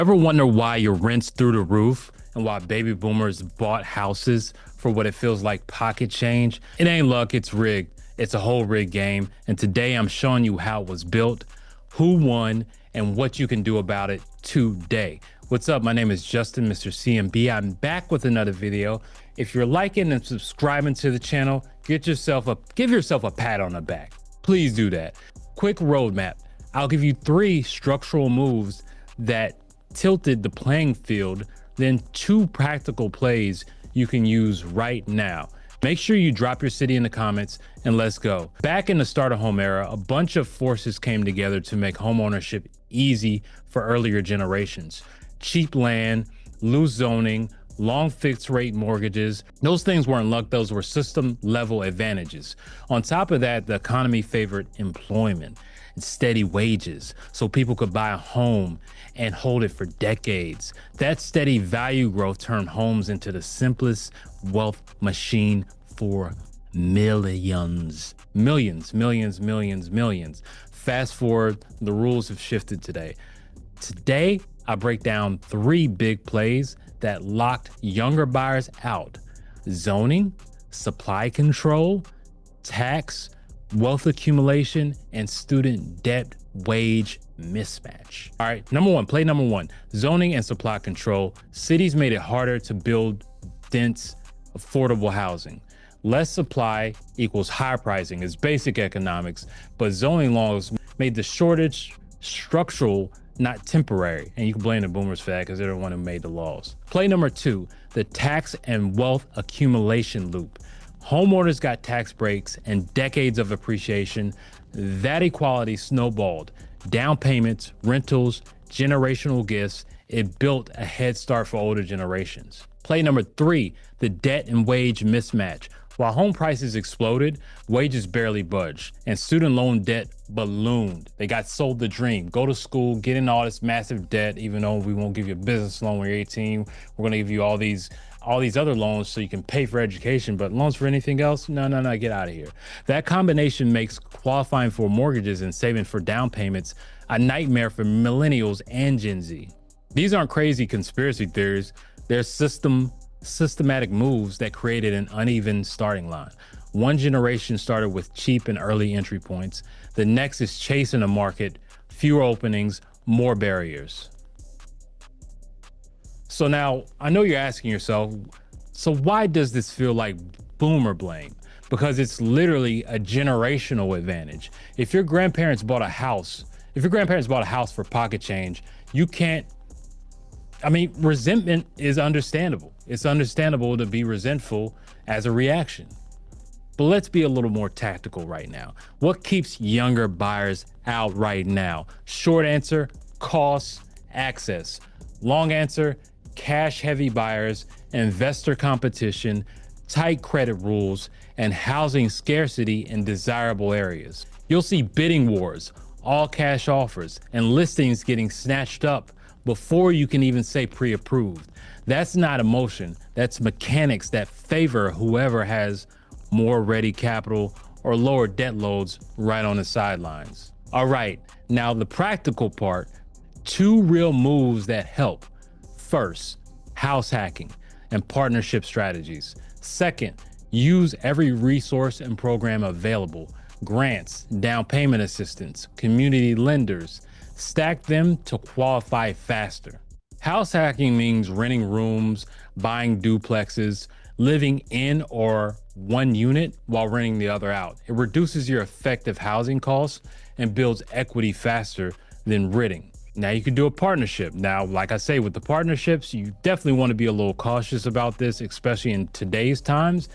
Ever wonder why your rent's through the roof and why baby boomers bought houses for what it feels like pocket change? It ain't luck, it's rigged. It's a whole rigged game. And today I'm showing you how it was built, who won, and what you can do about it today. What's up? My name is Justin, Mr. CMB. I'm back with another video. If you're liking and subscribing to the channel, give yourself a pat on the back. Please do that. Quick roadmap. I'll give you 3 structural moves that tilted the playing field, then 2 practical plays you can use right now. Make sure you drop your city in the comments and let's go. Back in the starter home era, a bunch of forces came together to make home ownership easy for earlier generations. Cheap land, loose zoning, long fixed rate mortgages. Those things weren't luck, those were system level advantages. On top of that, the economy favored employment and steady wages so people could buy a home and hold it for decades. That steady value growth turned homes into the simplest wealth machine for millions. Fast forward, the rules have shifted today. Today, I break down 3 big plays that locked younger buyers out: zoning, supply control, tax, wealth accumulation, and student debt wage mismatch. All right, play number one, zoning and supply control. Cities made it harder to build dense, affordable housing. Less supply equals higher pricing is basic economics, but zoning laws made the shortage structural, not temporary. And you can blame the boomers for that because they're the one who made the laws. Play number 2, the tax and wealth accumulation loop. Homeowners got tax breaks and decades of appreciation. That equality snowballed. Down payments, rentals, generational gifts. It built a head start for older generations. Play number 3, the debt and wage mismatch. While home prices exploded, wages barely budged, and student loan debt ballooned. They got sold the dream. Go to school, get in all this massive debt, even though we won't give you a business loan when you're 18. We're gonna give you all these other loans so you can pay for education, but loans for anything else? No, get out of here. That combination makes qualifying for mortgages and saving for down payments a nightmare for millennials and Gen Z. These aren't crazy conspiracy theories. They're systematic moves that created an uneven starting line. One generation started with cheap and early entry points. The next is chasing a market, fewer openings, more barriers. So now I know you're asking yourself, so why does this feel like boomer blame? Because it's literally a generational advantage. If your grandparents bought a house for pocket change, resentment is understandable. It's understandable to be resentful as a reaction. But let's be a little more tactical right now. What keeps younger buyers out right now? Short answer, costs, access. Long answer, cash-heavy buyers, investor competition, tight credit rules, and housing scarcity in desirable areas. You'll see bidding wars, all cash offers, and listings getting snatched up before you can even say pre-approved. That's not emotion, that's mechanics that favor whoever has more ready capital or lower debt loads right on the sidelines. All right, now the practical part, 2 real moves that help. First, house hacking and partnership strategies. Second, use every resource and program available. Grants, down payment assistance, community lenders. Stack them to qualify faster. House hacking means renting rooms, buying duplexes, living in or one unit while renting the other out. It reduces your effective housing costs and builds equity faster than renting. Now you can do a partnership. Now, like I say, with the partnerships, you definitely want to be a little cautious about this, especially in today's times.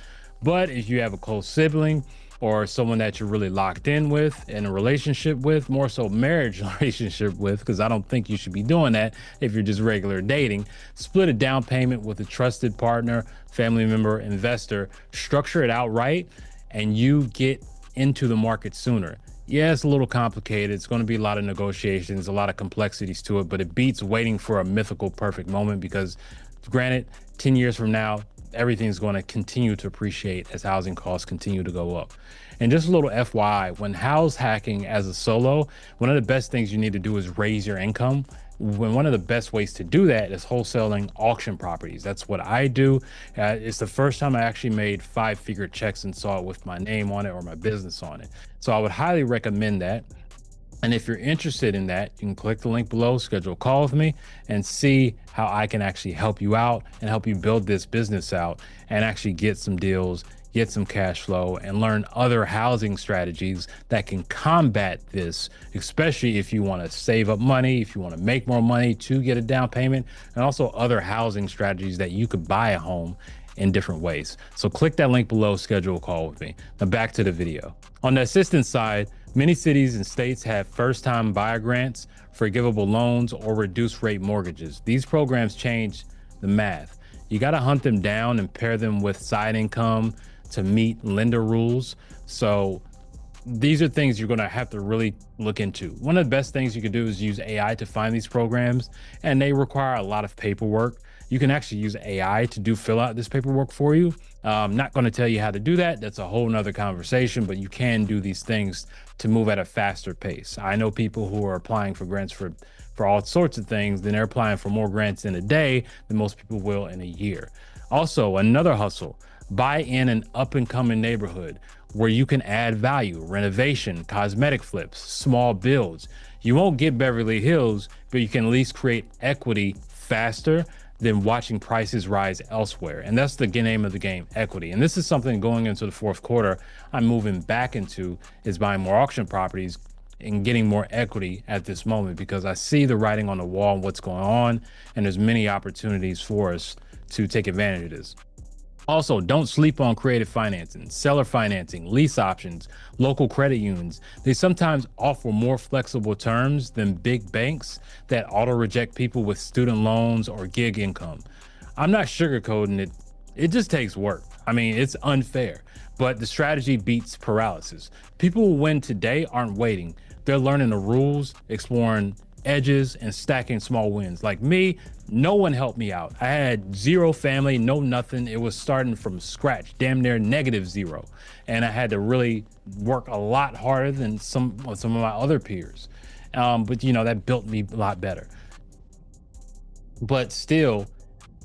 But if you have a close sibling or someone that you're really locked in with, in a relationship with, more so marriage relationship with, because I don't think you should be doing that if you're just regular dating, split a down payment with a trusted partner, family member, investor, structure it outright, and you get into the market sooner. Yeah, it's a little complicated. It's going to be a lot of negotiations, a lot of complexities to it, but it beats waiting for a mythical perfect moment because granted, 10 years from now, everything's going to continue to appreciate as housing costs continue to go up. And just a little FYI, when house hacking as a solo, one of the best things you need to do is raise your income One of the best ways to do that is wholesaling auction properties. That's what I do. It's the first time I actually made 5-figure checks and saw it with my name on it or my business on it. So I would highly recommend that. And if you're interested in that, you can click the link below, schedule a call with me, and see how I can actually help you out and help you build this business out and actually get some deals, get some cash flow, and learn other housing strategies that can combat this, especially if you want to save up money, if you want to make more money to get a down payment, and also other housing strategies that you could buy a home in different ways. So click that link below, schedule a call with me. Now back to the video. On the assistance side, many cities and states have first-time buyer grants, forgivable loans, or reduced rate mortgages. These programs change the math. You got to hunt them down and pair them with side income to meet lender rules. So these are things you're going to have to really look into. One of the best things you can do is use AI to find these programs, and they require a lot of paperwork. You can actually use AI to fill out this paperwork for you. I'm not going to tell you how to do that. That's a whole nother conversation, but you can do these things to move at a faster pace. I know people who are applying for grants for all sorts of things, then they're applying for more grants in a day than most people will in a year. Also, another hustle, buy in an up and coming neighborhood where you can add value, renovation, cosmetic flips, small builds. You won't get Beverly Hills, but you can at least create equity faster than watching prices rise elsewhere. And that's the name of the game, equity. And this is something going into the fourth quarter I'm moving back into, is buying more auction properties and getting more equity at this moment, because I see the writing on the wall and what's going on, and there's many opportunities for us to take advantage of this. Also, don't sleep on creative financing, seller financing, lease options, local credit unions. They sometimes offer more flexible terms than big banks that auto-reject people with student loans or gig income. I'm not sugarcoating it. It just takes work. I mean, it's unfair, but the strategy beats paralysis. People who win today aren't waiting. They're learning the rules, exploring edges, and stacking small wins. Like me, no one helped me out. I had zero family, no nothing. It was starting from scratch, damn near -0. And I had to really work a lot harder than some of my other peers. But you know, that built me a lot better. But still,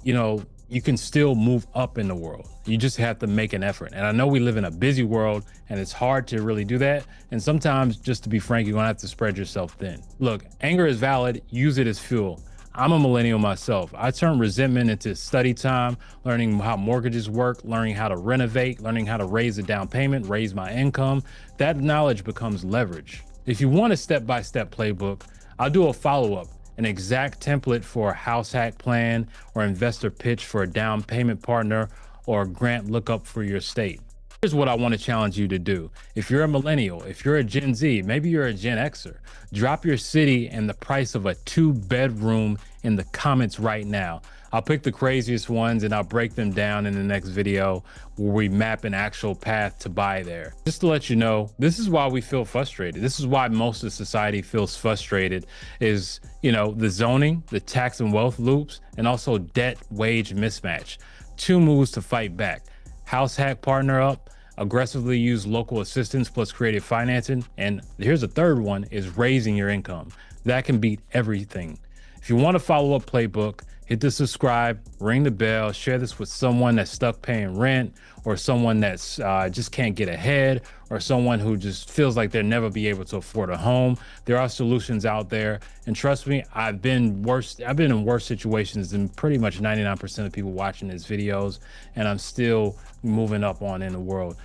you know, you can still move up in the world. You just have to make an effort. And I know we live in a busy world and it's hard to really do that. And sometimes, just to be frank, you're gonna have to spread yourself thin. Look, anger is valid, use it as fuel. I'm a millennial myself. I turned resentment into study time, learning how mortgages work, learning how to renovate, learning how to raise a down payment, raise my income. That knowledge becomes leverage. If you want a step-by-step playbook, I'll do a follow-up, an exact template for a house hack plan or investor pitch for a down payment partner or a grant lookup for your state. Here's what I want to challenge you to do. If you're a millennial, if you're a Gen Z, maybe you're a Gen Xer, drop your city and the price of a 2-bedroom in the comments right now. I'll pick the craziest ones and I'll break them down in the next video where we map an actual path to buy there. Just to let you know, this is why we feel frustrated. This is why most of society feels frustrated, is, you know, the zoning, the tax and wealth loops, and also debt wage mismatch. 2 moves to fight back. House hack, partner up, aggressively use local assistance plus creative financing. And here's a third one, is raising your income. That can beat everything. If you want to follow up playbook, hit the subscribe, ring the bell, share this with someone that's stuck paying rent, or someone that's just can't get ahead, or someone who just feels like they'll never be able to afford a home. There are solutions out there. And trust me, I've been in worse situations than pretty much 99% of people watching these videos, and I'm still moving up on in the world.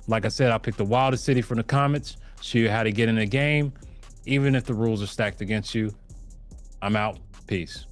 Like I said, I'll pick the wildest city from the comments, show you how to get in the game, even if the rules are stacked against you. I'm out. Peace.